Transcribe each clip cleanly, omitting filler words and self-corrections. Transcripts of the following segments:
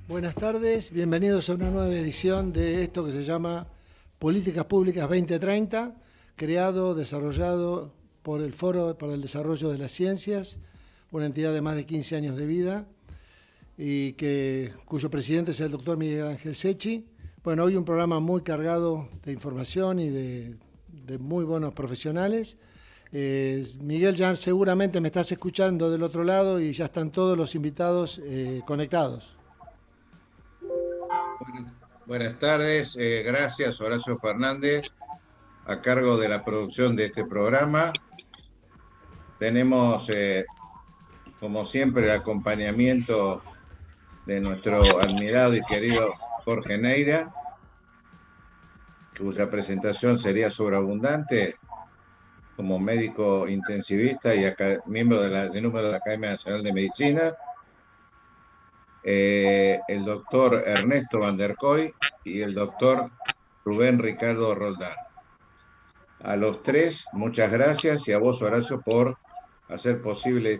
Buenas tardes, bienvenidos a una nueva edición de esto que se llama Políticas Públicas 2030, creado, desarrollado por el Foro para el Desarrollo de las Ciencias, una entidad de más de 15 años de vida, y cuyo presidente es el doctor Miguel Ángel Secchi. Bueno, hoy un programa muy cargado de información y de muy buenos profesionales. Miguel, ya seguramente me estás escuchando del otro lado y ya están todos los invitados conectados. Buenas tardes, gracias Horacio Fernández, a cargo de la producción de este programa. Tenemos, como siempre, el acompañamiento de nuestro admirado y querido Jorge Neira, cuya presentación sería sobreabundante como médico intensivista y miembro de número de la Academia Nacional de Medicina. El doctor Ernesto Van der Kooi y el doctor Rubén Ricardo Roldán. A los tres, muchas gracias, y a vos, Horacio, por hacer posible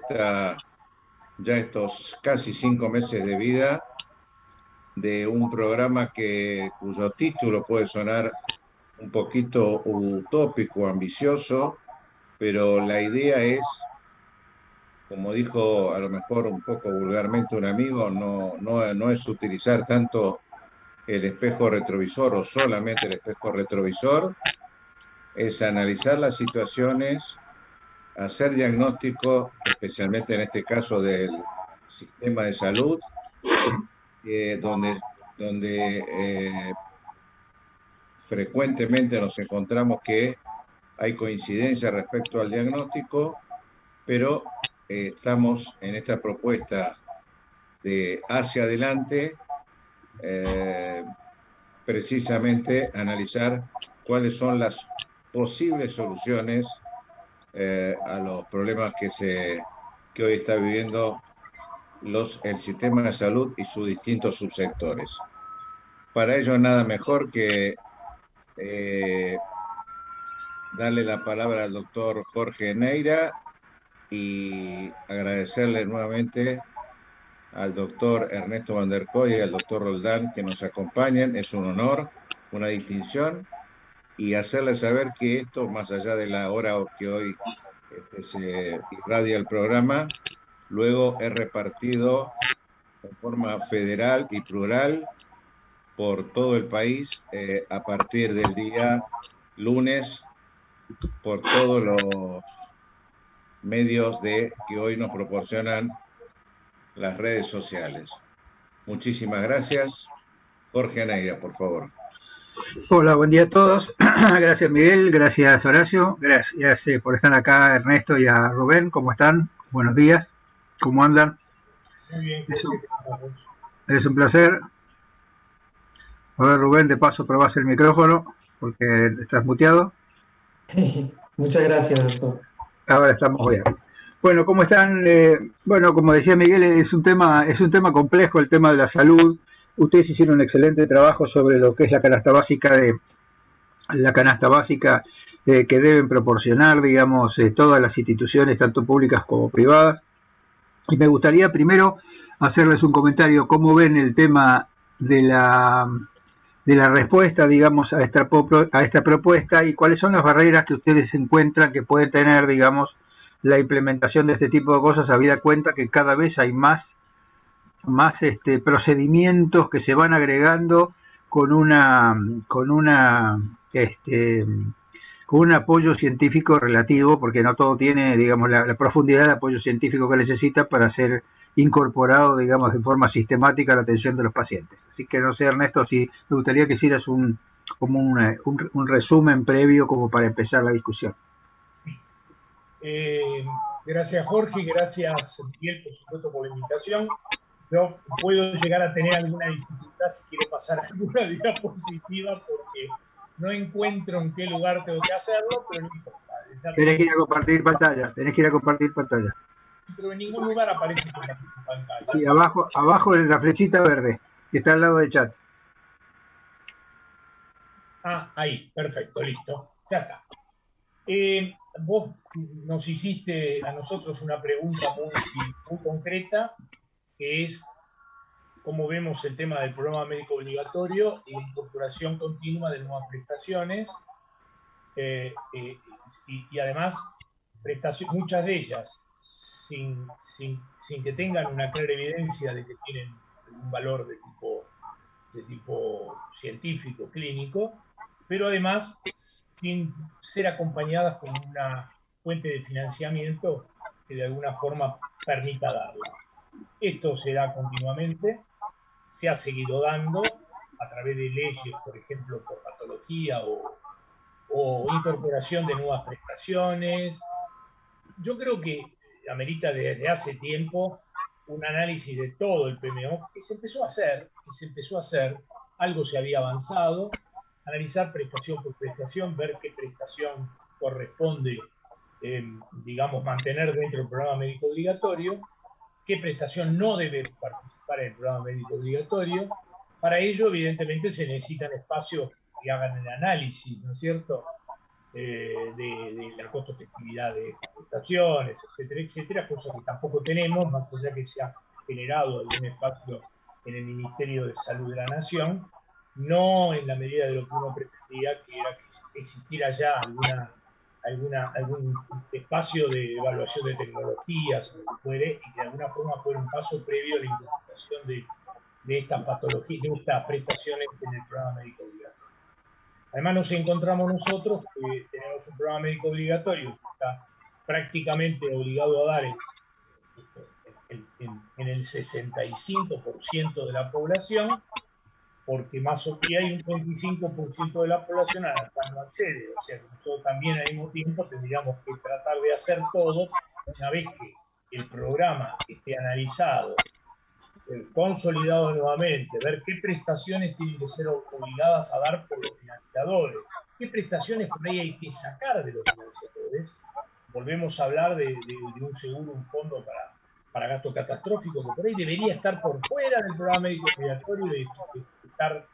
estos casi 5 meses de vida de un programa cuyo título puede sonar un poquito utópico, ambicioso, pero la idea es, como dijo a lo mejor un poco vulgarmente un amigo, no es utilizar tanto el espejo retrovisor o solamente el espejo retrovisor, es analizar las situaciones, hacer diagnóstico, especialmente en este caso del sistema de salud, donde frecuentemente nos encontramos que hay coincidencia respecto al diagnóstico, pero estamos en esta propuesta de hacia adelante, precisamente analizar cuáles son las posibles soluciones a los problemas que hoy está viviendo el sistema de salud y sus distintos subsectores. Para ello, nada mejor que darle la palabra al doctor Jorge Neira y agradecerle nuevamente al doctor Ernesto Van der Kooi y al doctor Roldán que nos acompañen. Es un honor, una distinción, y hacerle saber que esto, más allá de la hora que hoy se irradia el programa, luego es repartido de forma federal y plural por todo el país a partir del día lunes por todos los medios que hoy nos proporcionan las redes sociales. Muchísimas gracias. Jorge Neira, por favor. Hola, buen día a todos. Gracias, Miguel. Gracias, Horacio. Gracias por estar acá, Ernesto y a Rubén. ¿Cómo están? Buenos días. ¿Cómo andan? Muy bien. Es un placer. A ver, Rubén, de paso probás el micrófono porque estás muteado. Muchas gracias, doctor. Ahora estamos bien. Bueno, ¿cómo están? Bueno, como decía Miguel, es un tema complejo, el tema de la salud. Ustedes hicieron un excelente trabajo sobre lo que es la canasta básica que deben proporcionar, digamos, todas las instituciones, tanto públicas como privadas. Y me gustaría primero hacerles un comentario, cómo ven el tema de la respuesta, digamos, a esta propuesta y cuáles son las barreras que ustedes encuentran que puede tener, digamos, la implementación de este tipo de cosas, habida cuenta que cada vez hay más procedimientos que se van agregando con un apoyo científico relativo, porque no todo tiene, digamos, la profundidad de apoyo científico que necesita para ser incorporado, digamos, de forma sistemática a la atención de los pacientes. Así que no sé, Ernesto, si me gustaría que hicieras un resumen previo como para empezar la discusión. Gracias, Jorge, gracias, Miguel, por supuesto, por la invitación. Yo puedo llegar a tener alguna dificultad si quiero pasar alguna diapositiva porque no encuentro en qué lugar tengo que hacerlo, pero no importa. Tenés que ir a compartir pantalla. Pero en ningún lugar aparece compartir pantalla. Sí, abajo en la flechita verde, que está al lado de chat. Ah, ahí, perfecto, listo, ya está. Vos nos hiciste a nosotros una pregunta muy concreta, que es cómo vemos el tema del programa médico obligatorio y la incorporación continua de nuevas prestaciones, y además muchas de ellas sin que tengan una clara evidencia de que tienen un valor de tipo científico, clínico, pero además sin ser acompañadas con una fuente de financiamiento que de alguna forma permita darlas. Esto se da continuamente, se ha seguido dando a través de leyes, por ejemplo, por patología o incorporación de nuevas prestaciones. Yo creo que amerita desde hace tiempo un análisis de todo el PMO que se empezó a hacer, algo se había avanzado, analizar prestación por prestación, ver qué prestación corresponde, digamos, mantener dentro del programa médico obligatorio, qué prestación no debe participar en el programa médico obligatorio. Para ello, evidentemente, se necesitan espacios que hagan el análisis, ¿no es cierto?, de la costo-efectividad de estas prestaciones, etcétera, etcétera, cosas que tampoco tenemos, más allá que se ha generado algún espacio en el Ministerio de Salud de la Nación, no en la medida de lo que uno pretendía, que era que existiera ya algún espacio de evaluación de tecnologías, o lo que fuere, y de alguna forma fuera un paso previo a la incorporación de estas patologías, de estas prestaciones en el programa médico obligatorio. Además nos encontramos nosotros que tenemos un programa médico obligatorio que está prácticamente obligado a dar en el 65% de la población, porque más o menos hay un 25% de la población a la cual no accede. O sea, nosotros también al mismo tiempo tendríamos que tratar de hacer todo una vez que el programa esté analizado, consolidado nuevamente, ver qué prestaciones tienen que ser obligadas a dar por los financiadores, qué prestaciones por ahí hay que sacar de los financiadores. Volvemos a hablar de un seguro, un fondo para gastos catastróficos, que por ahí debería estar por fuera del programa médico obligatorio y de estar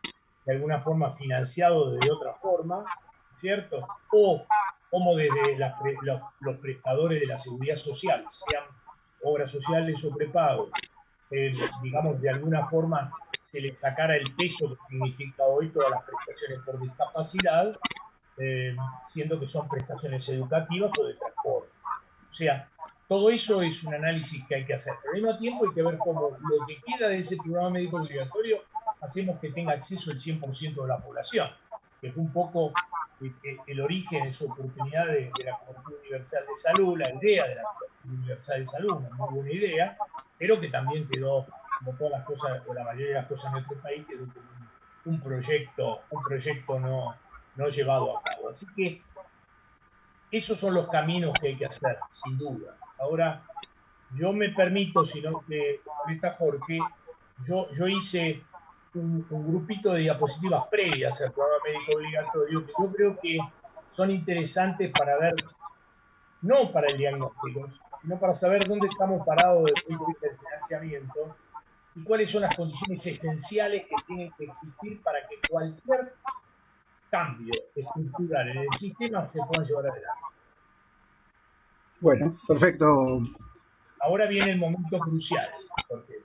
de alguna forma financiado de otra forma, ¿cierto? O como desde los prestadores de la seguridad social, sean obras sociales o prepagos, digamos, de alguna forma se le sacara el peso que significa hoy todas las prestaciones por discapacidad, siendo que son prestaciones educativas o de transporte. O sea, todo eso es un análisis que hay que hacer. Pero al mismo tiempo hay que ver cómo lo que queda de ese programa médico obligatorio hacemos que tenga acceso el 100% de la población, que es un poco el origen de su oportunidad de la cobertura universal de salud, la idea de la cobertura universal de salud, una muy buena idea, pero que también quedó, como todas las cosas, o la mayoría de las cosas en nuestro país, quedó como un proyecto no llevado a cabo. Así que esos son los caminos que hay que hacer, sin dudas. Ahora, yo me permito, si no te molesta, Jorge, yo hice un grupito de diapositivas previas al programa médico obligatorio que yo creo que son interesantes para ver, no para el diagnóstico, sino para saber dónde estamos parados desde el punto de vista del financiamiento y cuáles son las condiciones esenciales que tienen que existir para que cualquier cambio estructural en el sistema se pueda llevar adelante. Bueno, perfecto. Ahora viene el momento crucial, porque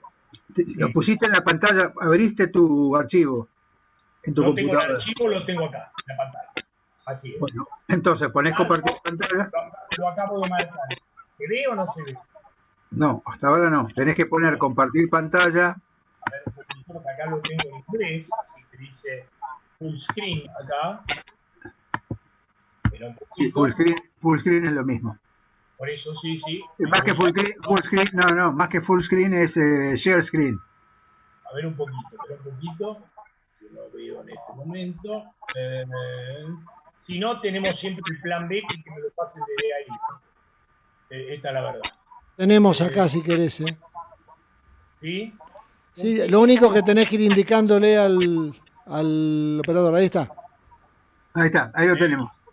lo pusiste en la pantalla, abriste tu archivo en tu computadora. Tengo el archivo, lo tengo acá, en la pantalla. Así es. Bueno, entonces ponés compartir pantalla. Lo acabo de marcar. ¿Se ve o no se ve? No, hasta ahora no. Tenés que poner compartir pantalla. A ver, porque acá lo tengo en inglés, así que dice full screen acá. Sí, full screen es lo mismo. Por eso sí. Más que full screen, no, más que full screen es share screen. A ver un poquito. Yo lo veo en este momento. Si no, tenemos siempre el plan B que me lo pasen desde ahí. Esta es la verdad. Tenemos acá, si querés. ¿Sí? Sí, lo único que tenés que ir indicándole al operador. Ahí está. Ahí lo tenemos.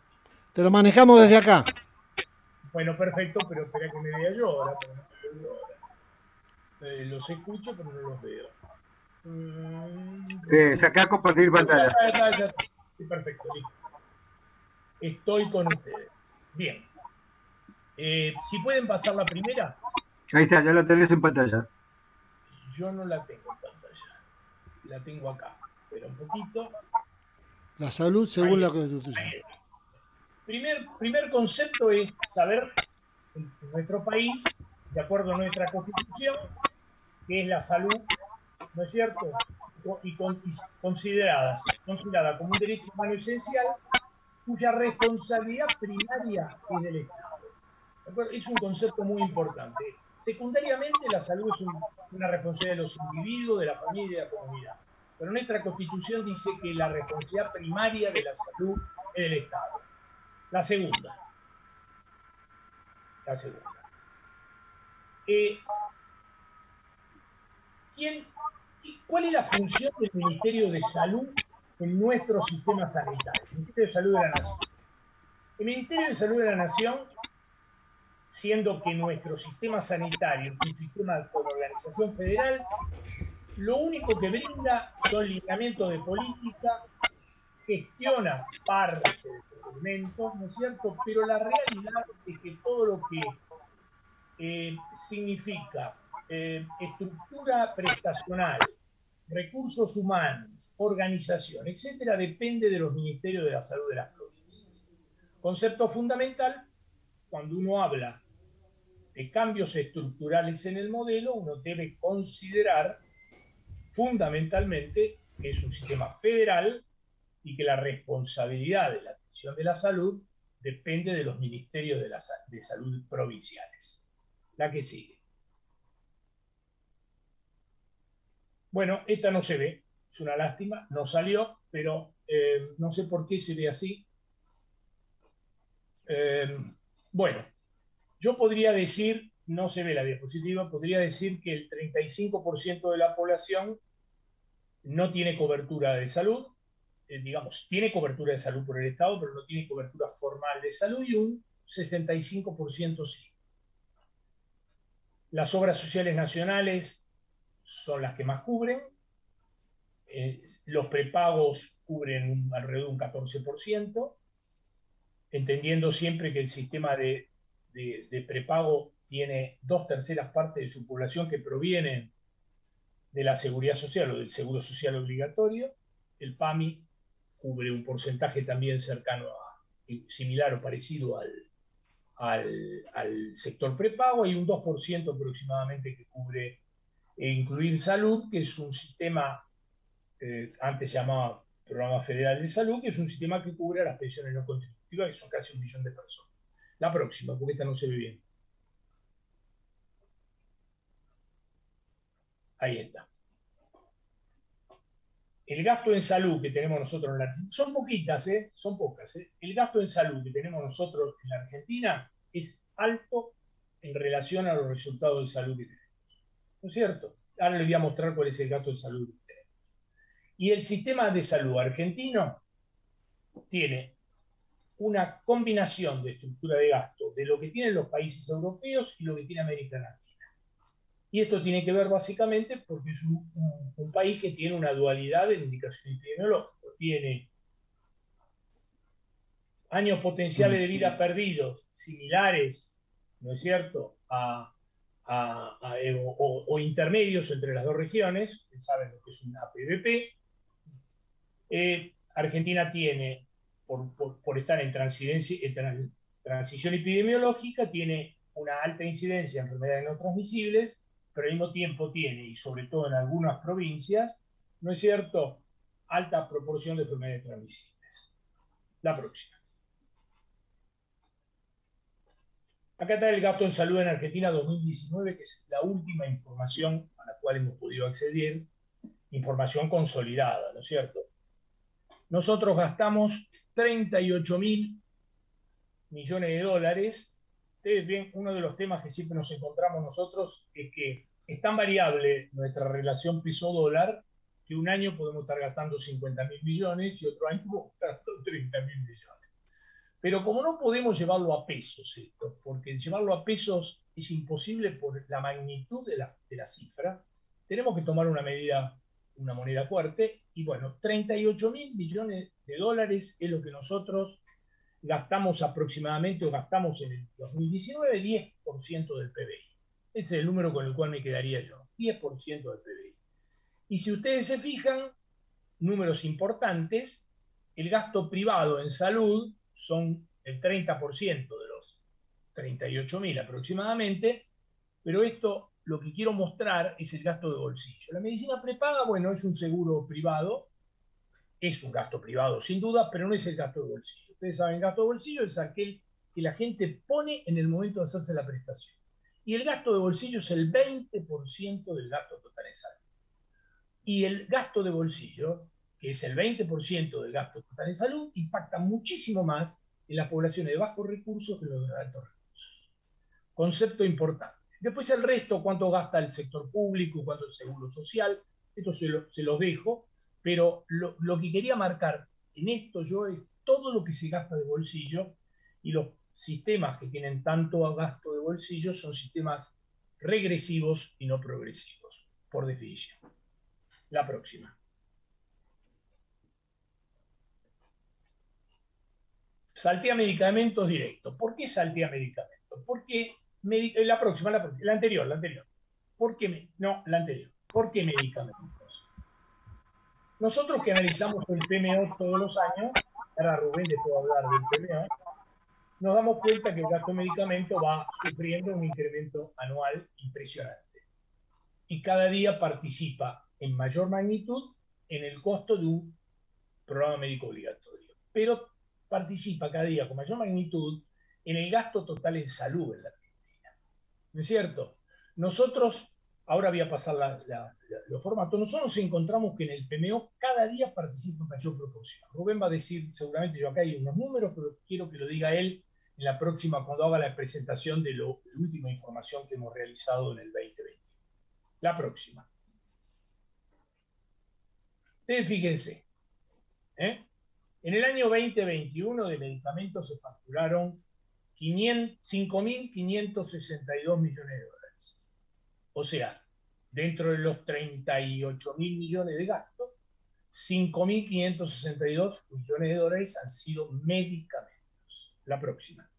Te lo manejamos desde acá. Bueno, perfecto, pero espera que me vea yo ahora, porque no me veo ahora. Los escucho, pero no los veo. Sacá compartir pantalla. Ya está. Sí, perfecto, listo. Estoy con ustedes. Bien. Si pueden pasar la primera. Ahí está, ya la tenés en pantalla. Yo no la tengo en pantalla. La tengo acá. Espera un poquito. La salud según la Constitución. Primer concepto es saber en nuestro país, de acuerdo a nuestra Constitución, que es la salud, ¿no es cierto? Y considerada como un derecho humano esencial, cuya responsabilidad primaria es del Estado. Es un concepto muy importante. Secundariamente, la salud es una responsabilidad de los individuos, de la familia y de la comunidad. Pero nuestra Constitución dice que la responsabilidad primaria de la salud es del Estado. La segunda. ¿Cuál es la función del Ministerio de Salud en nuestro sistema sanitario? El Ministerio de Salud de la Nación. El Ministerio de Salud de la Nación, siendo que nuestro sistema sanitario es un sistema con organización federal, lo único que brinda son lineamientos de política, gestiona parte de los documentos, ¿no es cierto? Pero la realidad es que todo lo que significa estructura prestacional, recursos humanos, organización, etcétera, depende de los ministerios de la salud de las provincias. Concepto fundamental, cuando uno habla de cambios estructurales en el modelo, uno debe considerar fundamentalmente que es un sistema federal y que la responsabilidad de la atención de la salud depende de los ministerios de salud provinciales. La que sigue. Bueno, esta no se ve, es una lástima, no salió, pero no sé por qué se ve así. Bueno, yo podría decir, no se ve la diapositiva, podría decir que el 35% de la población no tiene cobertura de salud, digamos, tiene cobertura de salud por el Estado, pero no tiene cobertura formal de salud, y un 65% sí. Las obras sociales nacionales son las que más cubren. Los prepagos cubren alrededor de un 14%, entendiendo siempre que el sistema de prepago tiene 2/3 partes de su población que provienen de la seguridad social o del seguro social obligatorio. El PAMI cubre un porcentaje también cercano similar o parecido al sector prepago. Hay un 2% aproximadamente que cubre incluir salud, que es un sistema, antes se llamaba Programa Federal de Salud, que es un sistema que cubre a las pensiones no contributivas, que son casi 1 millón de personas. La próxima, porque esta no se ve bien. Ahí está. El gasto en salud que tenemos nosotros en la Argentina, son poquitas, son pocas. El gasto en salud que tenemos nosotros en la Argentina es alto en relación a los resultados de salud que tenemos. ¿No es cierto? Ahora les voy a mostrar cuál es el gasto en salud que tenemos. Y el sistema de salud argentino tiene una combinación de estructura de gasto de lo que tienen los países europeos y lo que tiene América Latina. Y esto tiene que ver básicamente porque es un país que tiene una dualidad de indicación epidemiológica. Tiene años potenciales de vida perdidos similares, ¿no es cierto?, o intermedios entre las dos regiones. Ustedes saben lo que es una APVP. Argentina tiene, por estar en transición epidemiológica, tiene una alta incidencia de enfermedades no transmisibles, pero al mismo tiempo tiene, y sobre todo en algunas provincias, ¿no es cierto?, alta proporción de enfermedades transmisibles. La próxima. Acá está el gasto en salud en Argentina 2019, que es la última información a la cual hemos podido acceder, información consolidada, ¿no es cierto? Nosotros gastamos 38.000 millones de dólares. Ustedes ven, uno de los temas que siempre nos encontramos nosotros es que es tan variable nuestra relación peso-dólar que un año podemos estar gastando 50.000 millones y otro año podemos estar gastando 30.000 millones. Pero como no podemos llevarlo a pesos esto, porque llevarlo a pesos es imposible por la magnitud de la cifra, tenemos que tomar una moneda fuerte, y bueno, 38.000 millones de dólares es lo que nosotros gastamos aproximadamente, o gastamos en el 2019, 10% del PBI. Ese es el número con el cual me quedaría yo, 10% del PBI. Y si ustedes se fijan, números importantes, el gasto privado en salud son el 30% de los 38.000 aproximadamente, pero esto lo que quiero mostrar es el gasto de bolsillo. La medicina prepaga, bueno, es un seguro privado, es un gasto privado sin duda, pero no es el gasto de bolsillo. Ustedes saben, el gasto de bolsillo es aquel que la gente pone en el momento de hacerse la prestación. Y el gasto de bolsillo es el 20% del gasto total en salud. Y el gasto de bolsillo, que es el 20% del gasto total en salud, impacta muchísimo más en las poblaciones de bajos recursos que en los de altos recursos. Concepto importante. Después el resto, cuánto gasta el sector público, cuánto el seguro social, esto se los dejo, pero lo que quería marcar en esto yo es todo lo que se gasta de bolsillo, y los sistemas que tienen tanto gasto de bolsillo son sistemas regresivos y no progresivos, por definición. La próxima. Saltea medicamentos directos. ¿Por qué saltea medicamentos? Porque la próxima, la anterior. ¿Por qué? No, la anterior. ¿Por qué medicamentos? Nosotros que analizamos el PMO todos los años, ahora Rubén después va a hablar del PMO, nos damos cuenta que el gasto de medicamento va sufriendo un incremento anual impresionante. Y cada día participa en mayor magnitud en el costo de un programa médico obligatorio. Pero participa cada día con mayor magnitud en el gasto total en salud en la Argentina. ¿No es cierto? Nosotros, ahora voy a pasar los formatos, nosotros nos encontramos que en el PMO cada día participa en mayor proporción. Rubén va a decir, seguramente yo acá hay unos números, pero quiero que lo diga él en la próxima, cuando haga la presentación de la última información que hemos realizado en el 2020. La próxima. Ustedes fíjense, ¿eh? En el año 2021 de medicamentos se facturaron 5.562 millones de dólares. O sea, dentro de los 38.000 millones de gastos, 5.562 millones de dólares han sido medicamentos. La próxima.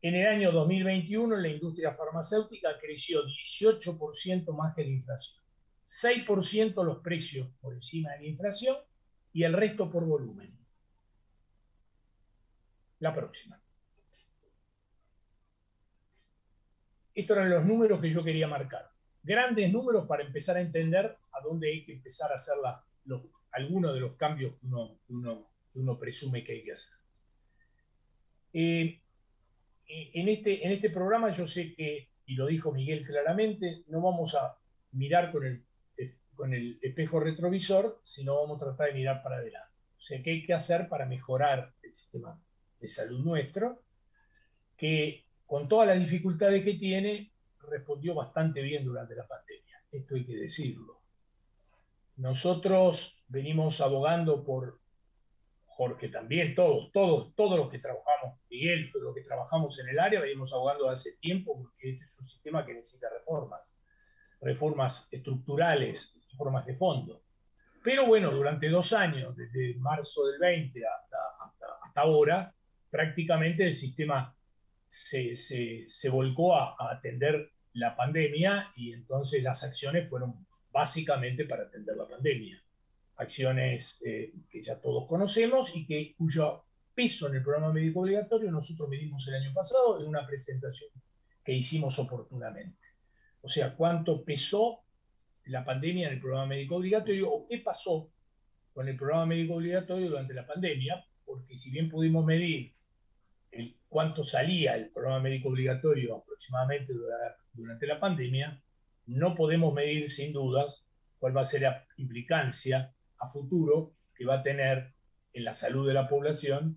En el año 2021 la industria farmacéutica creció 18% más que la inflación. 6% los precios por encima de la inflación y el resto por volumen. La próxima. Estos eran los números que yo quería marcar. Grandes números para empezar a entender a dónde hay que empezar a hacer algunos de los cambios que uno presume que hay que hacer. En este programa yo sé que, y lo dijo Miguel claramente, no vamos a mirar con el espejo retrovisor, sino vamos a tratar de mirar para adelante. O sea, ¿qué hay que hacer para mejorar el sistema de salud nuestro? Que con todas las dificultades que tiene, respondió bastante bien durante la pandemia. Esto hay que decirlo. Nosotros venimos abogando por Jorge también, todos los que trabajamos, Miguel, todos los que trabajamos en el área, venimos abogando hace tiempo porque este es un sistema que necesita reformas estructurales, reformas de fondo. Pero bueno, durante 2 años, desde marzo del 20 hasta ahora, prácticamente el sistema se volcó a atender la pandemia, y entonces las acciones fueron básicamente para atender la pandemia. Acciones que ya todos conocemos y cuyo peso en el programa médico obligatorio nosotros medimos el año pasado en una presentación que hicimos oportunamente. O sea, cuánto pesó la pandemia en el programa médico obligatorio, o qué pasó con el programa médico obligatorio durante la pandemia, porque si bien pudimos medir cuánto salía el programa médico obligatorio aproximadamente durante la pandemia, no podemos medir sin dudas cuál va a ser la implicancia a futuro que va a tener en la salud de la población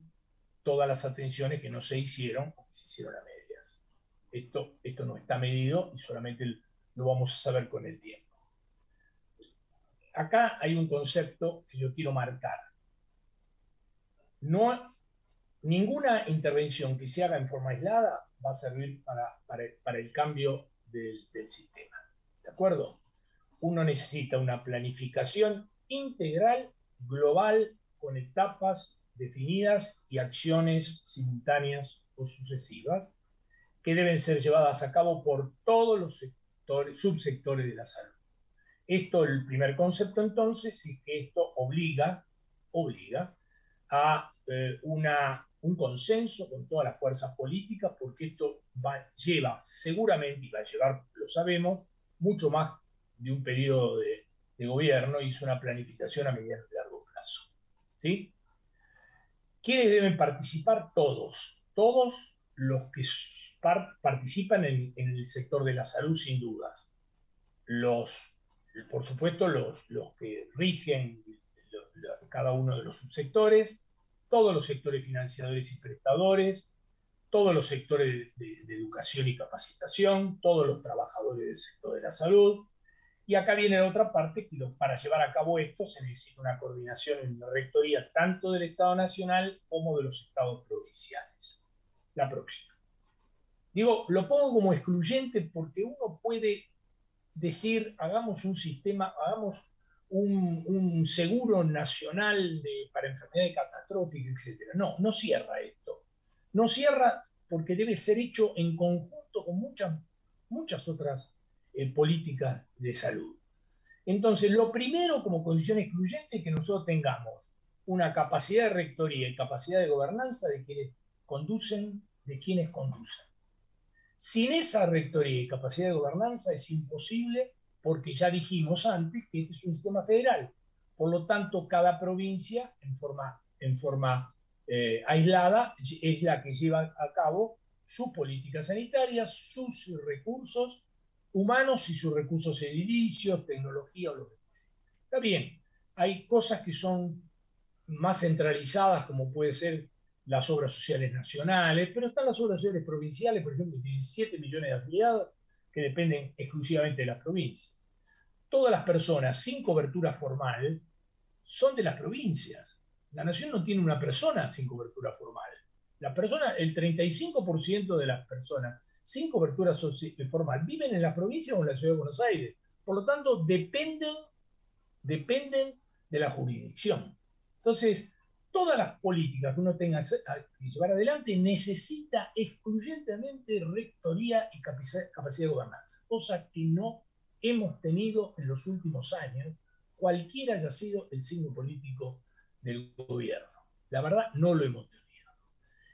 todas las atenciones que no se hicieron o que se hicieron a medias. Esto no está medido y solamente lo vamos a saber con el tiempo. Acá hay un concepto que yo quiero marcar. Ninguna intervención que se haga en forma aislada va a servir para el cambio del sistema. ¿De acuerdo? Uno necesita una planificación integral, global, con etapas definidas y acciones simultáneas o sucesivas que deben ser llevadas a cabo por todos los subsectores de la salud. Esto, el primer concepto entonces, es que esto obliga a un consenso con todas las fuerzas políticas, porque esto lleva seguramente, y va a llevar, lo sabemos, mucho más de un periodo de gobierno y es una planificación a mediano y largo plazo. ¿Sí? ¿Quiénes deben participar? Todos los que participan en el sector de la salud, sin dudas. Por supuesto, los que rigen cada uno de los subsectores, todos los sectores financiadores y prestadores, todos los sectores de educación y capacitación, todos los trabajadores del sector de la salud. Y acá viene la otra parte, que para llevar a cabo esto se necesita una coordinación en la rectoría tanto del Estado Nacional como de los estados provinciales. La próxima. Digo, lo pongo como excluyente porque uno puede decir, hagamos un sistema, hagamos un seguro nacional para enfermedades catastróficas, etc. No cierra esto. No cierra porque debe ser hecho en conjunto con muchas otras políticas de salud. Entonces, lo primero como condición excluyente es que nosotros tengamos una capacidad de rectoría y capacidad de gobernanza de quienes conducen. Sin esa rectoría y capacidad de gobernanza es imposible, porque ya dijimos antes que este es un sistema federal. Por lo tanto, cada provincia, en forma aislada, es la que lleva a cabo sus políticas sanitarias, sus recursos humanos y sus recursos edilicios, tecnología o lo que sea. Está bien, hay cosas que son más centralizadas, como puede ser las obras sociales nacionales, pero están las obras sociales provinciales, por ejemplo, que tienen 7 millones de afiliados que dependen exclusivamente de las provincias. Todas las personas sin cobertura formal son de las provincias. La nación no tiene una persona sin cobertura formal. El 35% de las personas sin cobertura formal viven en la provincia o en la ciudad de Buenos Aires. Por lo tanto, dependen de la jurisdicción. Entonces, todas las políticas que uno tenga que llevar adelante necesita excluyentemente rectoría y capacidad de gobernanza, cosa que no hemos tenido en los últimos años, cualquiera haya sido el signo político del gobierno. La verdad, no lo hemos tenido.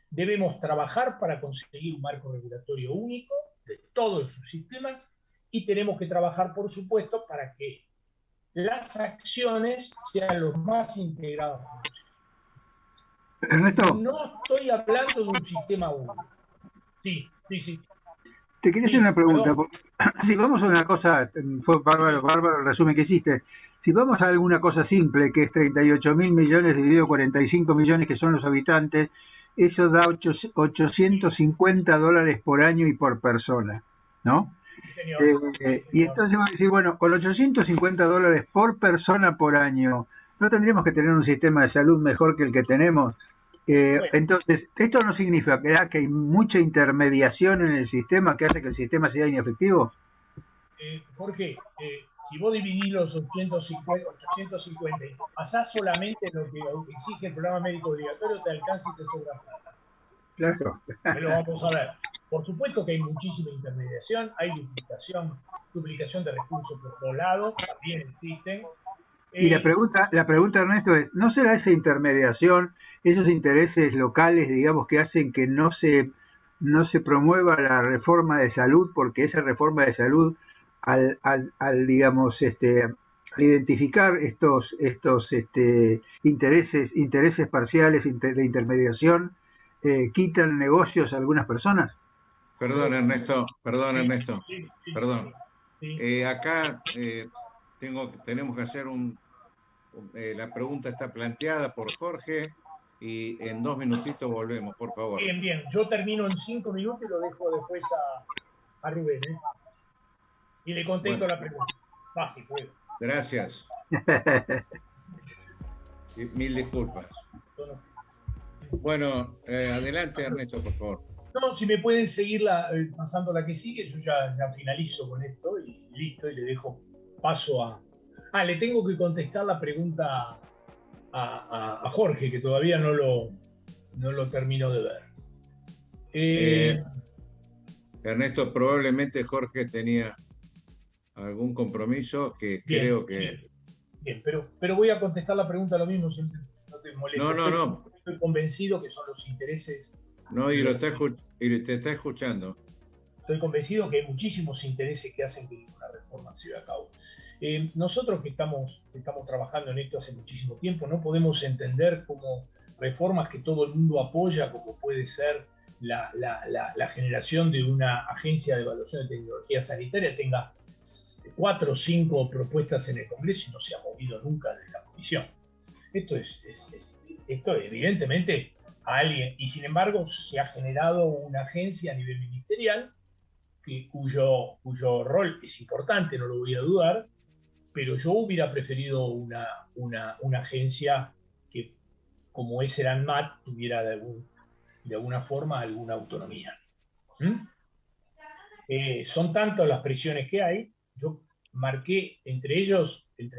Debemos trabajar para conseguir un marco regulatorio único de todos los subsistemas y tenemos que trabajar, por supuesto, para que las acciones sean lo más integradas posible. Ernesto. No estoy hablando de un sistema único. Sí. Te quería hacer una pregunta. Si vamos a una cosa, fue bárbaro el resumen que hiciste. Si vamos a alguna cosa simple, que es 38.000 millones dividido 45 millones que son los habitantes, eso da $850 por año y por persona, ¿no? Sí, señor. Y entonces vamos a decir, bueno, con $850 por persona por año, ¿no tendríamos que tener un sistema de salud mejor que el que tenemos? Bueno. Entonces, ¿esto no significa que hay mucha intermediación en el sistema que hace que el sistema sea inefectivo? Jorge, si vos dividís los 850 y pasás solamente lo que exige el programa médico obligatorio, te alcanza y te sobra plata. Claro. Pero vamos a ver. Por supuesto que hay muchísima intermediación, hay duplicación de recursos por todos lados, también existen. Y la pregunta, Ernesto, es, ¿no será esa intermediación, esos intereses locales, digamos, que hacen que no se promueva la reforma de salud, porque esa reforma de salud, al identificar estos intereses parciales de intermediación, quitan negocios a algunas personas? Perdón, Ernesto. Sí. Perdón. Acá tenemos que hacer la pregunta está planteada por Jorge y en 2 minutitos volvemos, por favor. Bien. Yo termino en 5 minutos y lo dejo después a Rubén. Y le contesto la pregunta. Fácil, pues. Gracias. Mil disculpas. Bueno, adelante, Ernesto, por favor. No, si me pueden seguir pasando la que sigue, yo ya finalizo con esto y listo, y le dejo paso a... le tengo que contestar la pregunta a Jorge, que todavía no lo termino de ver. Ernesto, probablemente Jorge tenía algún compromiso que Bien, creo que... bien, pero voy a contestar la pregunta lo mismo, siempre, no te molestes. No. Estoy convencido que son los intereses. No, y te está escuchando. Estoy convencido que hay muchísimos intereses que hacen que una reforma se lleve a cabo. Nosotros que estamos trabajando en esto hace muchísimo tiempo, no podemos entender como reformas que todo el mundo apoya, como puede ser la generación de una agencia de evaluación de tecnología sanitaria, tenga 4 o 5 propuestas en el Congreso y no se ha movido nunca de la comisión. Esto evidentemente a alguien, y sin embargo se ha generado una agencia a nivel ministerial cuyo rol es importante, no lo voy a dudar, pero yo hubiera preferido una agencia que, como es el ANMAT, tuviera de alguna forma alguna autonomía. Son tantas las presiones que hay. Yo marqué, entre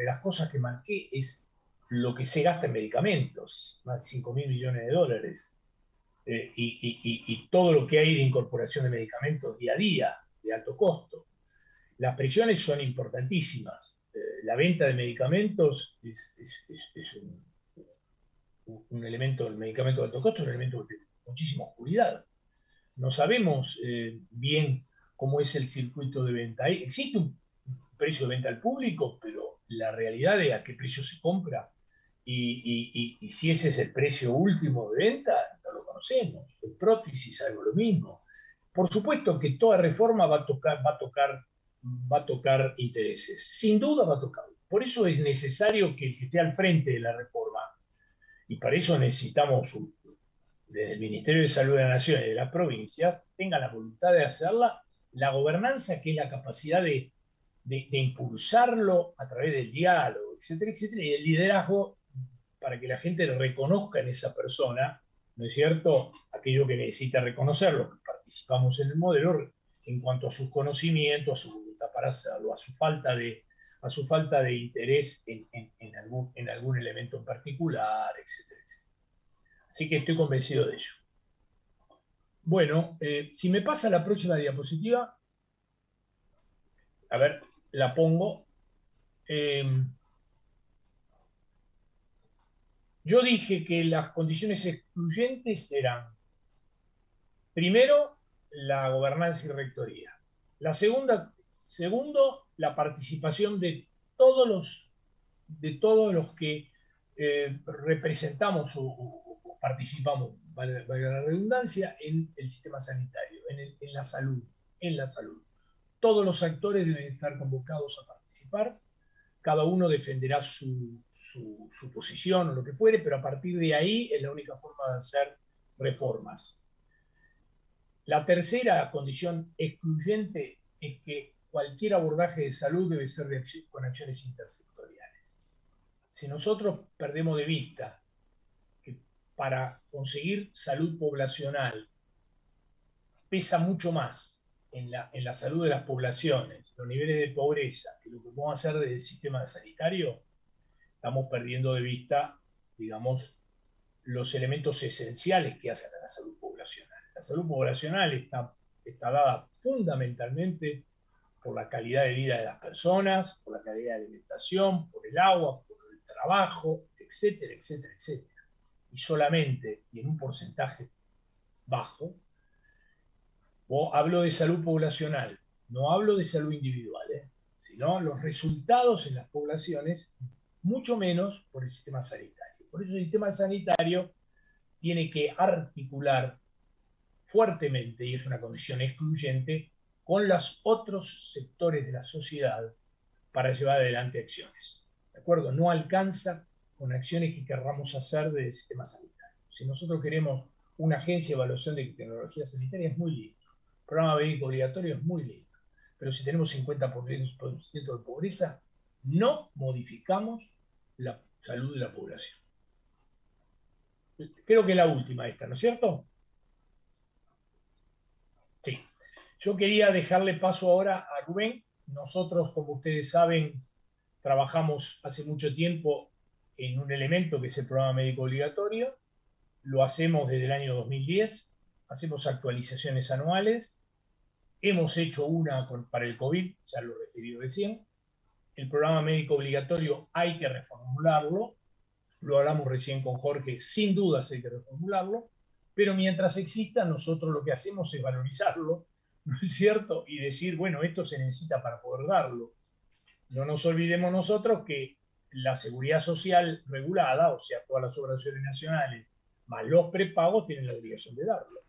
las cosas que marqué es lo que se gasta en medicamentos, más de 5.000 millones de dólares, y todo lo que hay de incorporación de medicamentos día a día, de alto costo. Las presiones son importantísimas. La venta de medicamentos es un elemento, el medicamento de alto costo es un elemento de muchísima oscuridad. No sabemos bien cómo es el circuito de venta. Existe un precio de venta al público, pero la realidad de a qué precio se compra y si ese es el precio último de venta, no lo conocemos. En prótesis algo lo mismo. Por supuesto que toda reforma va a tocar intereses. Sin duda va a tocar. Por eso es necesario que el que esté al frente de la reforma, y para eso necesitamos desde el Ministerio de Salud de la Nación y de las provincias, tenga la voluntad de hacerla, la gobernanza, que es la capacidad de impulsarlo a través del diálogo, etcétera, etcétera, y el liderazgo para que la gente reconozca en esa persona, ¿no es cierto?, aquello que necesita reconocerlo, que participamos en el modelo en cuanto a sus conocimientos, a su voluntad para hacerlo, a su falta de interés en algún elemento en particular, etcétera, etcétera. Así que estoy convencido de ello. Bueno, si me pasa la próxima diapositiva, a ver, la pongo. Yo dije que las condiciones excluyentes eran, primero, la gobernanza y rectoría. Segundo, la participación de todos los que representamos o participamos, valga la redundancia, en el sistema sanitario, en la salud. Todos los actores deben estar convocados a participar, cada uno defenderá su posición o lo que fuere, pero a partir de ahí es la única forma de hacer reformas. La tercera condición excluyente es que cualquier abordaje de salud debe ser con acciones intersectoriales. Si nosotros perdemos de vista que para conseguir salud poblacional pesa mucho más en la salud de las poblaciones, los niveles de pobreza, que lo que vamos a hacer desde el sistema sanitario, estamos perdiendo de vista, digamos, los elementos esenciales que hacen a la salud poblacional. La salud poblacional está dada fundamentalmente por la calidad de vida de las personas, por la calidad de alimentación, por el agua, por el trabajo, etcétera, etcétera, etcétera. Y solamente, y en un porcentaje bajo, hablo de salud poblacional, no hablo de salud individual, sino los resultados en las poblaciones, mucho menos por el sistema sanitario. Por eso el sistema sanitario tiene que articular fuertemente, y es una condición excluyente, con los otros sectores de la sociedad para llevar adelante acciones. ¿De acuerdo? No alcanza con acciones que querramos hacer del sistema sanitario. Si nosotros queremos una agencia de evaluación de tecnología sanitaria, es muy lindo. El programa médico obligatorio es muy lindo. Pero si tenemos 50% de pobreza, no modificamos la salud de la población. Creo que es la última esta, ¿no es cierto? Sí. Yo quería dejarle paso ahora a Rubén. Nosotros, como ustedes saben, trabajamos hace mucho tiempo en un elemento que es el programa médico obligatorio. Lo hacemos desde el año 2010, hacemos actualizaciones anuales, hemos hecho una para el COVID, ya lo referí recién. El programa médico obligatorio hay que reformularlo, lo hablamos recién con Jorge, sin dudas hay que reformularlo, pero mientras exista, nosotros lo que hacemos es valorizarlo, ¿no es cierto? Y decir, bueno, esto se necesita para poder darlo. No nos olvidemos nosotros que la seguridad social regulada, o sea, todas las obras sociales nacionales, más los prepagos, tienen la obligación de darlo.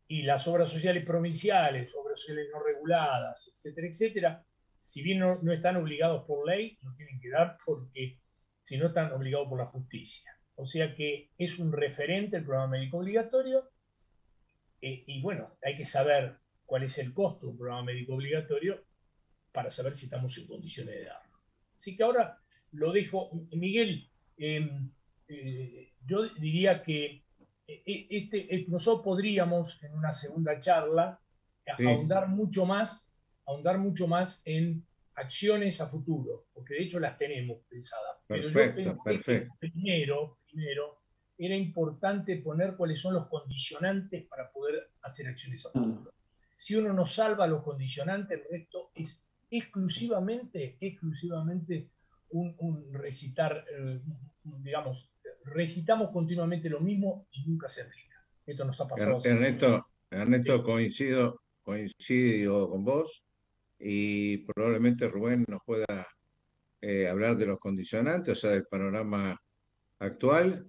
Y las obras sociales provinciales, obras sociales no reguladas, etcétera, etcétera, si bien no están obligados por ley, lo tienen que dar porque si no están obligados por la justicia. O sea que es un referente el programa médico obligatorio, y bueno, hay que saber cuál es el costo de un programa médico obligatorio para saber si estamos en condiciones de darlo. Así que ahora lo dejo. Miguel, yo diría que nosotros podríamos en una segunda charla ahondar mucho más en acciones a futuro, porque de hecho las tenemos pensadas. Perfecto, pero yo pensé que primero era importante poner cuáles son los condicionantes para poder hacer acciones a futuro. Si uno no salva los condicionantes, el resto es exclusivamente un recitar, digamos, recitamos continuamente lo mismo y nunca se aplica. Esto nos ha pasado. Ernesto, coincido con vos, y probablemente Rubén nos pueda hablar de los condicionantes, o sea, del panorama actual,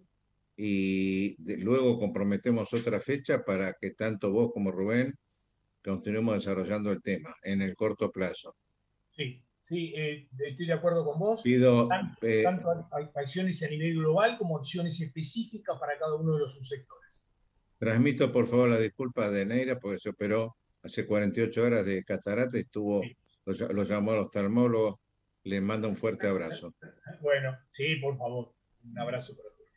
y luego comprometemos otra fecha para que tanto vos como Rubén continuemos desarrollando el tema en el corto plazo. Sí, estoy de acuerdo con vos. Pido, tanto acciones a nivel global como acciones específicas para cada uno de los subsectores. Transmito por favor la disculpa de Neira porque se operó hace 48 horas de catarata y lo llamó al oftalmólogo. Le mando un fuerte abrazo. Bueno, sí, por favor, un abrazo para todos.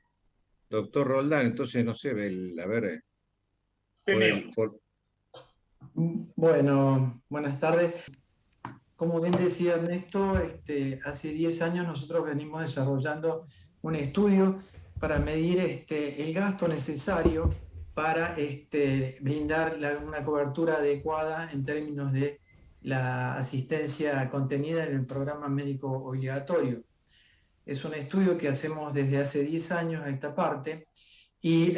Doctor Roldán, entonces no sé, a ver. Bueno, buenas tardes. Como bien decía Ernesto, hace 10 años nosotros venimos desarrollando un estudio para medir el gasto necesario para brindar una cobertura adecuada en términos de la asistencia contenida en el programa médico obligatorio. Es un estudio que hacemos desde hace 10 años a esta parte y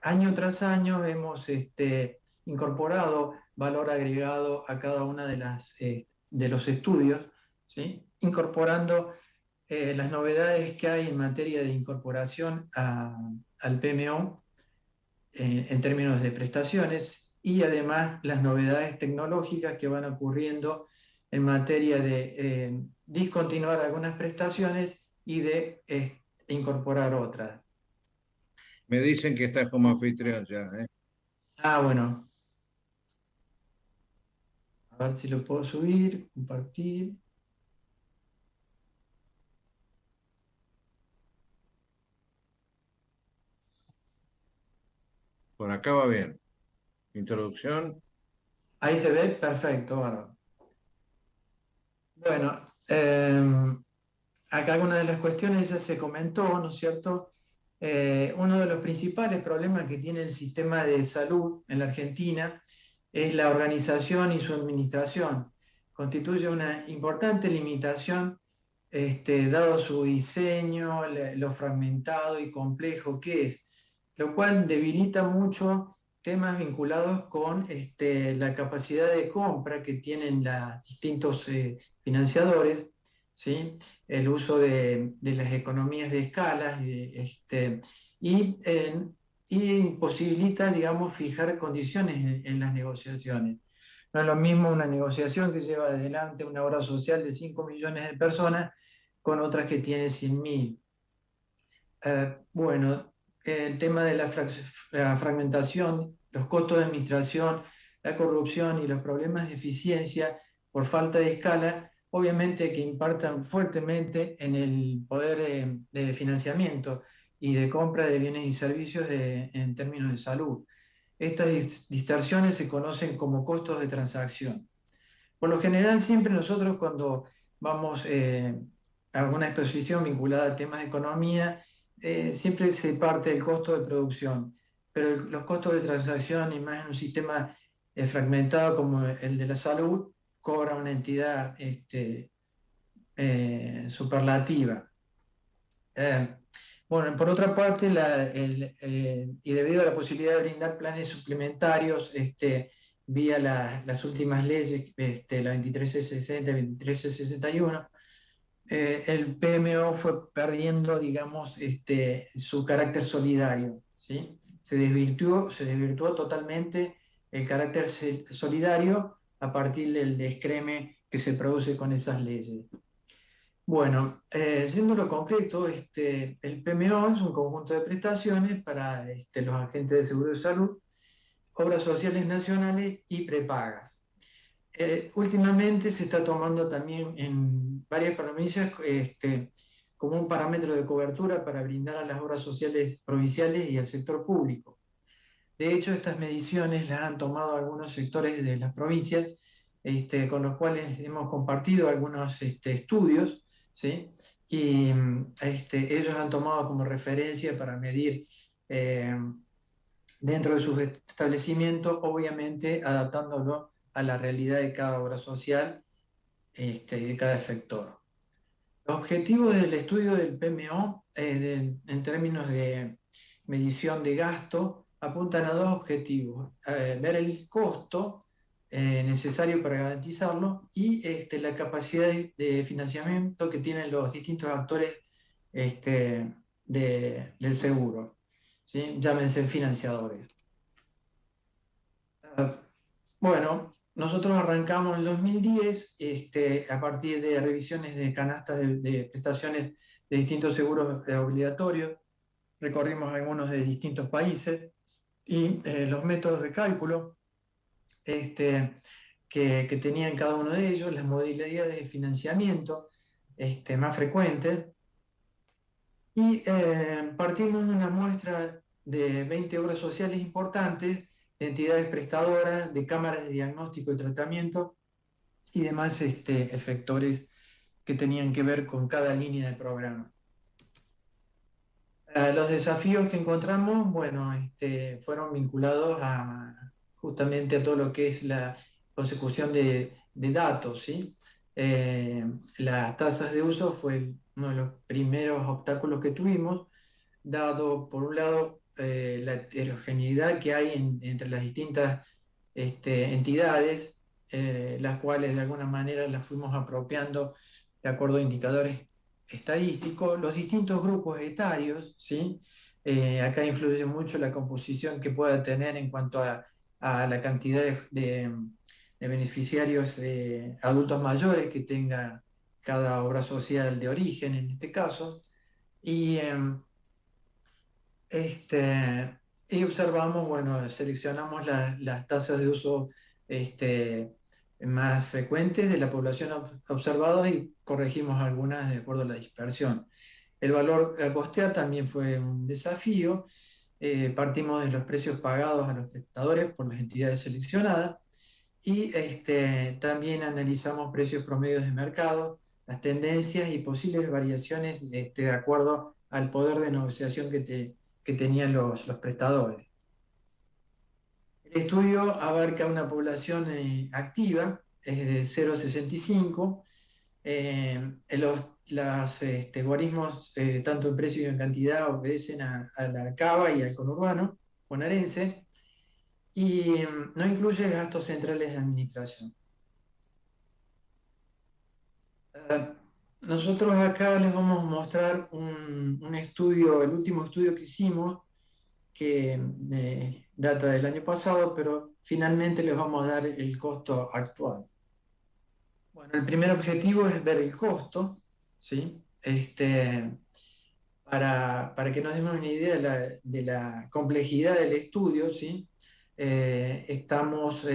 año tras año hemos incorporado valor agregado a cada una de los estudios, ¿sí? Incorporando las novedades que hay en materia de incorporación al PMO en términos de prestaciones, y además las novedades tecnológicas que van ocurriendo en materia de discontinuar algunas prestaciones y de incorporar otras. Me dicen que estás como anfitrión ya, ¿eh? Bueno. A ver si lo puedo subir, compartir. Por acá va bien. Introducción. Ahí se ve, perfecto. Bueno, acá alguna de las cuestiones ya se comentó, ¿no es cierto? Uno de los principales problemas que tiene el sistema de salud en la Argentina es la organización y su administración. Constituye una importante limitación, dado su diseño, lo fragmentado y complejo que es, lo cual debilita mucho temas vinculados con la capacidad de compra que tienen los distintos financiadores, ¿sí? El uso de las economías de escala y posibilita, digamos, fijar condiciones en las negociaciones. No es lo mismo una negociación que lleva adelante una obra social de 5 millones de personas con otras que tiene 100.000. Bueno, el tema de la fragmentación, los costos de administración, la corrupción y los problemas de eficiencia por falta de escala, obviamente que impactan fuertemente en el poder de financiamiento y de compra de bienes y servicios en términos de salud. Estas distorsiones se conocen como costos de transacción. Por lo general, siempre nosotros cuando vamos alguna exposición vinculada a temas de economía, siempre se parte del costo de producción, pero los costos de transacción, y más en un sistema fragmentado como el de la salud, cobra una entidad superlativa. Bueno, por otra parte, y debido a la posibilidad de brindar planes suplementarios vía las últimas leyes, la 2360 y 2361, el PMO fue perdiendo, digamos, su carácter solidario, ¿sí? Se desvirtuó totalmente el carácter solidario a partir del descreme que se produce con esas leyes. Bueno, siendo lo concreto, el PMO es un conjunto de prestaciones para los agentes de seguro de salud, obras sociales nacionales y prepagas. Últimamente se está tomando también en varias provincias como un parámetro de cobertura para brindar a las obras sociales provinciales y al sector público. De hecho, estas mediciones las han tomado algunos sectores de las provincias, con los cuales hemos compartido algunos estudios, ¿sí? Y ellos han tomado como referencia para medir dentro de sus establecimientos, obviamente adaptándolo a la realidad de cada obra social de cada sector. Los objetivos del estudio del PMO en términos de medición de gasto apuntan a dos objetivos: ver el costo necesario para garantizarlo y la capacidad de financiamiento que tienen los distintos actores del seguro, ¿sí? Llámense financiadores. Bueno, nosotros arrancamos en 2010 a partir de revisiones de canastas de prestaciones de distintos seguros obligatorios. Recorrimos algunos de distintos países y los métodos de cálculo que tenían cada uno de ellos, las modalidades de financiamiento más frecuentes. Y partimos de una muestra de 20 obras sociales importantes, de entidades prestadoras, de cámaras de diagnóstico y tratamiento y demás efectores que tenían que ver con cada línea del programa. Los desafíos que encontramos, bueno, fueron vinculados justamente a todo lo que es la consecución de datos, ¿sí? Las tasas de uso fue uno de los primeros obstáculos que tuvimos, dado, por un lado, la heterogeneidad que hay entre las distintas entidades, las cuales de alguna manera las fuimos apropiando de acuerdo a indicadores estadísticos, los distintos grupos etarios, ¿sí? Acá influye mucho la composición que pueda tener en cuanto a la cantidad de beneficiarios adultos mayores que tenga cada obra social de origen, en este caso, y y observamos, bueno, seleccionamos las tasas de uso más frecuentes de la población observada y corregimos algunas de acuerdo a la dispersión. El valor a costear también fue un desafío. Partimos de los precios pagados a los prestadores por las entidades seleccionadas y también analizamos precios promedios de mercado, las tendencias y posibles variaciones de acuerdo al poder de negociación que tenían los prestadores. El estudio abarca una población activa, es de 0,65. Los guarismos, tanto en precio y en cantidad, obedecen a la CABA y al conurbano bonaerense y no incluye gastos centrales de administración. Nosotros acá les vamos a mostrar un estudio, el último estudio que hicimos, que data del año pasado, pero finalmente les vamos a dar el costo actual. Bueno, el primer objetivo es ver el costo, ¿sí? Para que nos demos una idea de la complejidad del estudio, ¿sí? Estamos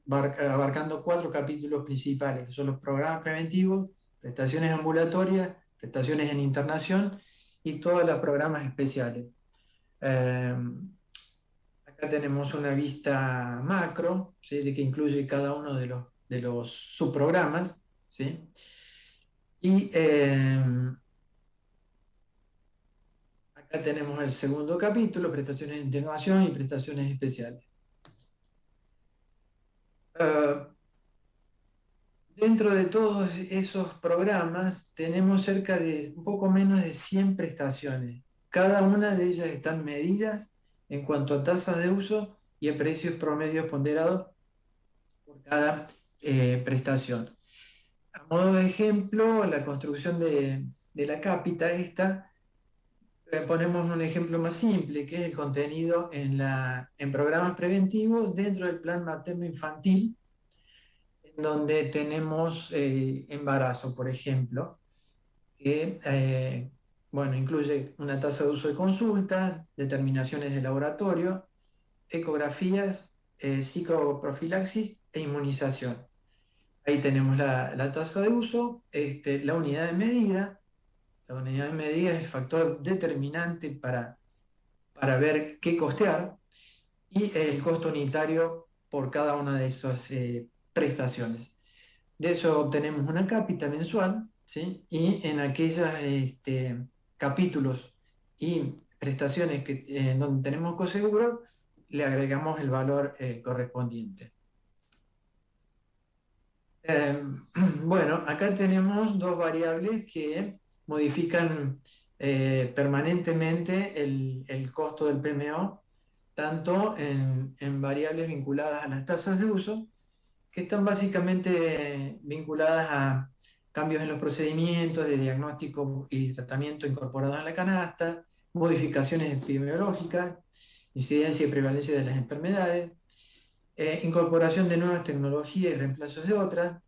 abarcando 4 capítulos principales, que son los programas preventivos, prestaciones ambulatorias, prestaciones en internación y todos los programas especiales. Acá tenemos una vista macro, ¿sí? De que incluye cada uno de los subprogramas, ¿sí? Y acá tenemos el segundo capítulo, prestaciones de integración y prestaciones especiales. Dentro de todos esos programas tenemos cerca de un poco menos de 100 prestaciones. Cada una de ellas están medidas en cuanto a tasas de uso y a precios promedios ponderados por cada prestación. A modo de ejemplo, la construcción de la cápita esta, ponemos un ejemplo más simple, que es el contenido en programas preventivos dentro del plan materno-infantil, en donde tenemos embarazo, por ejemplo, que bueno, incluye una tasa de uso de consultas, determinaciones de laboratorio, ecografías, psicoprofilaxis e inmunización. Ahí tenemos la tasa de uso, la unidad de medida. La unidad de medida es el factor determinante para ver qué costear y el costo unitario por cada una de esas prestaciones. De eso obtenemos una cápita mensual, ¿sí? Y en aquellos capítulos y prestaciones donde tenemos coseguro, le agregamos el valor correspondiente. Bueno, acá tenemos dos variables que modifican permanentemente el costo del PMO, tanto en variables vinculadas a las tasas de uso, que están básicamente vinculadas a cambios en los procedimientos de diagnóstico y tratamiento incorporados a la canasta, modificaciones epidemiológicas, incidencia y prevalencia de las enfermedades, incorporación de nuevas tecnologías y reemplazos de otras,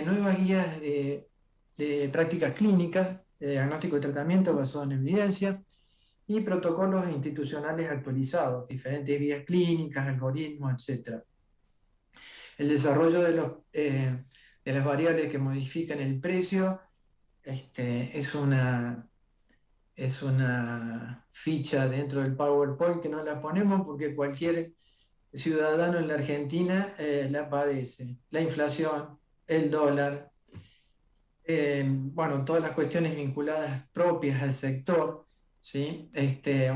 nuevas guías de prácticas clínicas, de diagnóstico y tratamiento basados en evidencia, y protocolos institucionales actualizados, diferentes guías clínicas, algoritmos, etc. El desarrollo de las variables que modifican el precio es una ficha dentro del PowerPoint que no la ponemos porque cualquier ciudadano en la Argentina la padece. La inflación, el dólar, bueno, todas las cuestiones vinculadas propias al sector, ¿sí?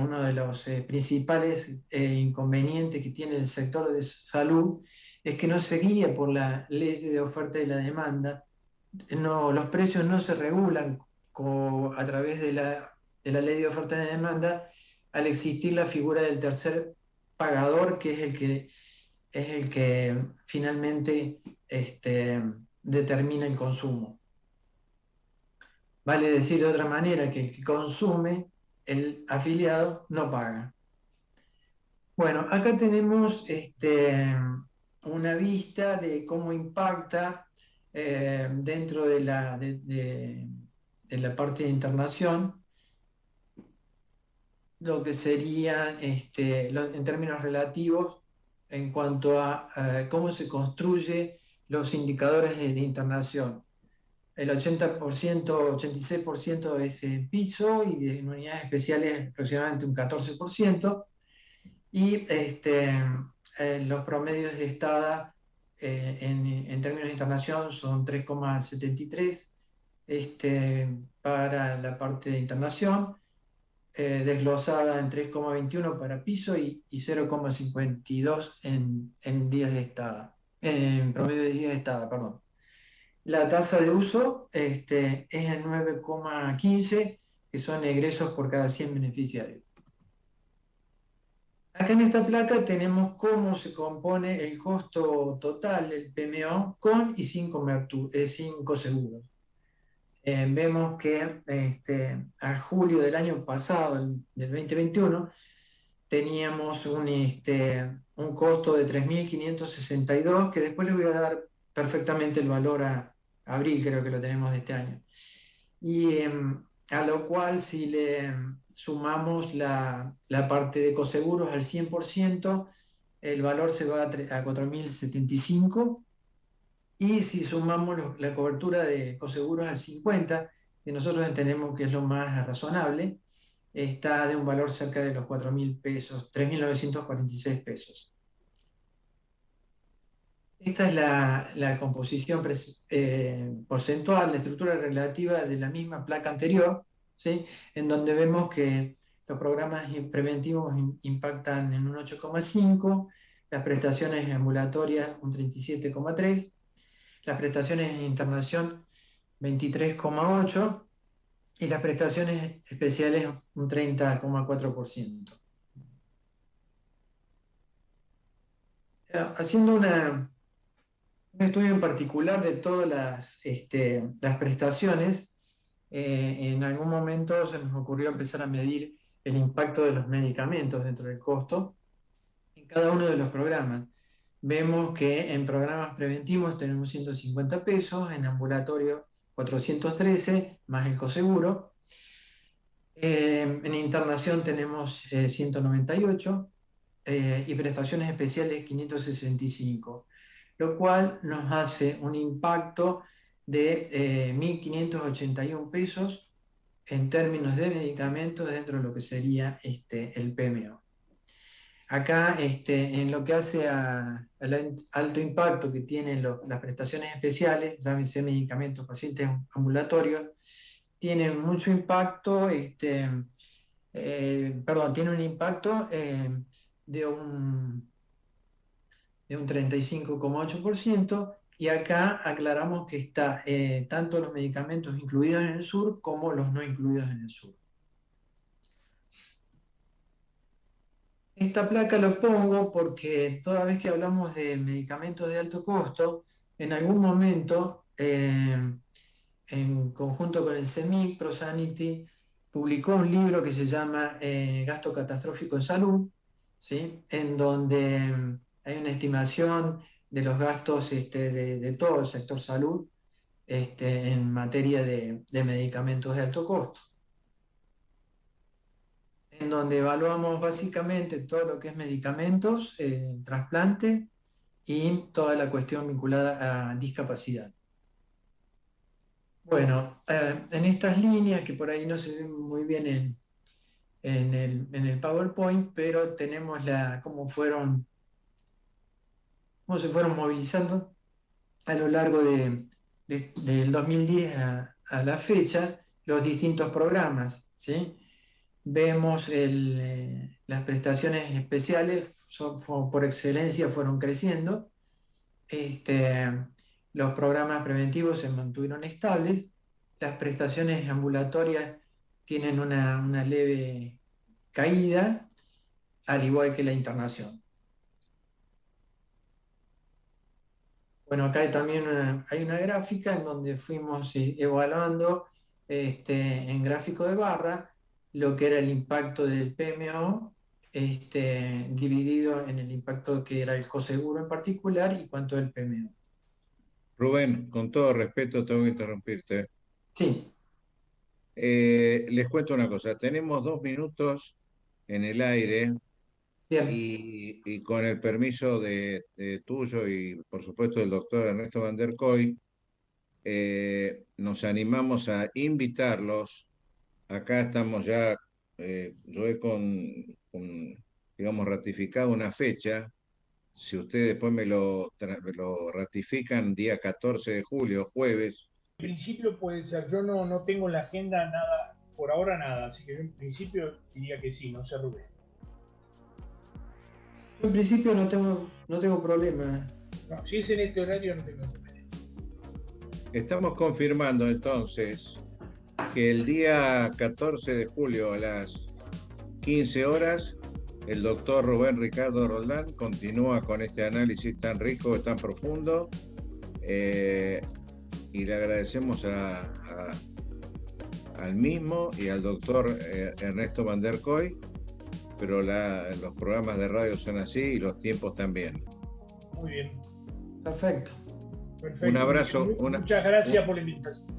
Uno de los principales inconvenientes que tiene el sector de salud es que no se guía por la ley de oferta y la demanda. No, los precios no se regulan a través de la ley de oferta y demanda al existir la figura del tercer pagador, que es el que finalmente determina el consumo. Vale decir de otra manera que el que consume, el afiliado, no paga. Bueno, acá tenemos una vista de cómo impacta dentro de la parte de internación lo que sería en términos relativos en cuanto a cómo se construye los indicadores de internación. El 80%, 86% es en piso y en unidades especiales aproximadamente un 14%. Y los promedios de estada en términos de internación son 3,73 para la parte de internación, desglosada en 3,21 para piso y 0,52 en días de estada, en promedio de días de estada, perdón. La tasa de uso es el 9,15, que son egresos por cada 100 beneficiarios. Acá en esta placa tenemos cómo se compone el costo total del PMO con y sin seguros. Vemos que a julio del año pasado, del 2021, teníamos un costo de 3.562, que después les voy a dar perfectamente el valor a abril, creo que lo tenemos de este año. Y a lo cual, si le sumamos la parte de coseguros al 100%, el valor se va a 4.075. Y si sumamos la cobertura de coseguros al 50%, que nosotros entendemos que es lo más razonable, está de un valor cerca de los 4.000 pesos, 3.946 pesos. Esta es la composición porcentual, la estructura relativa de la misma placa anterior, ¿sí? En donde vemos que los programas preventivos impactan en un 8,5, las prestaciones ambulatorias un 37,3, las prestaciones en internación 23,8 y las prestaciones especiales un 30,4%. Haciendo un estudio en particular de todas las prestaciones, en algún momento se nos ocurrió empezar a medir el impacto de los medicamentos dentro del costo en cada uno de los programas. Vemos que en programas preventivos tenemos 150 pesos, en ambulatorio 413, más el coseguro. En internación tenemos 198 y prestaciones especiales 565, lo cual nos hace un impacto de 1.581 pesos en términos de medicamentos dentro de lo que sería el PMO. Acá, en lo que hace al alto impacto que tienen las prestaciones especiales, llámese medicamentos, pacientes ambulatorios, tienen mucho impacto, tiene un impacto de un 35,8%, y acá aclaramos que está tanto los medicamentos incluidos en el sur como los no incluidos en el sur. Esta placa lo pongo porque toda vez que hablamos de medicamentos de alto costo, en algún momento, en conjunto con el CEMIC, ProSanity publicó un libro que se llama Gasto Catastrófico en Salud, ¿sí? En donde hay una estimación de los gastos de todo el sector salud en materia de medicamentos de alto costo, en donde evaluamos básicamente todo lo que es medicamentos, trasplante y toda la cuestión vinculada a discapacidad. Bueno, en estas líneas, que por ahí no se ven muy bien en el PowerPoint, pero tenemos cómo se fueron movilizando a lo largo del 2010 a la fecha los distintos programas, ¿sí? Vemos las prestaciones especiales por excelencia fueron creciendo. Los programas preventivos se mantuvieron estables. Las prestaciones ambulatorias tienen una leve caída, al igual que la internación. Bueno, acá también hay una gráfica en donde fuimos evaluando en gráfico de barra lo que era el impacto del PMO dividido en el impacto que era el coseguro en particular y cuánto el PMO. Rubén, con todo respeto, tengo que interrumpirte. Sí. Les cuento una cosa, tenemos 2 minutos en el aire y con el permiso de tuyo y por supuesto del doctor Ernesto Van der Kooi, nos animamos a invitarlos. Acá estamos ya, yo he digamos, ratificado una fecha. Si ustedes después me lo ratifican, día 14 de julio, jueves. En principio puede ser, yo no tengo en la agenda nada, por ahora nada, así que yo en principio diría que sí, no sé, Rubén. En principio no tengo problema. No, si es en este horario no tengo problema. Estamos confirmando entonces que el día 14 de julio a las 15 horas el doctor Rubén Ricardo Roldán continúa con este análisis tan rico, tan profundo, y le agradecemos al mismo y al doctor Ernesto Van der Kooi, pero los programas de radio son así y los tiempos también. Muy bien. Perfecto. Un abrazo. Muchas gracias por la invitación.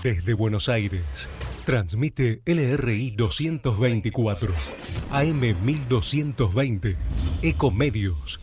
Desde Buenos Aires, transmite LRI 224, AM 1220, Ecomedios.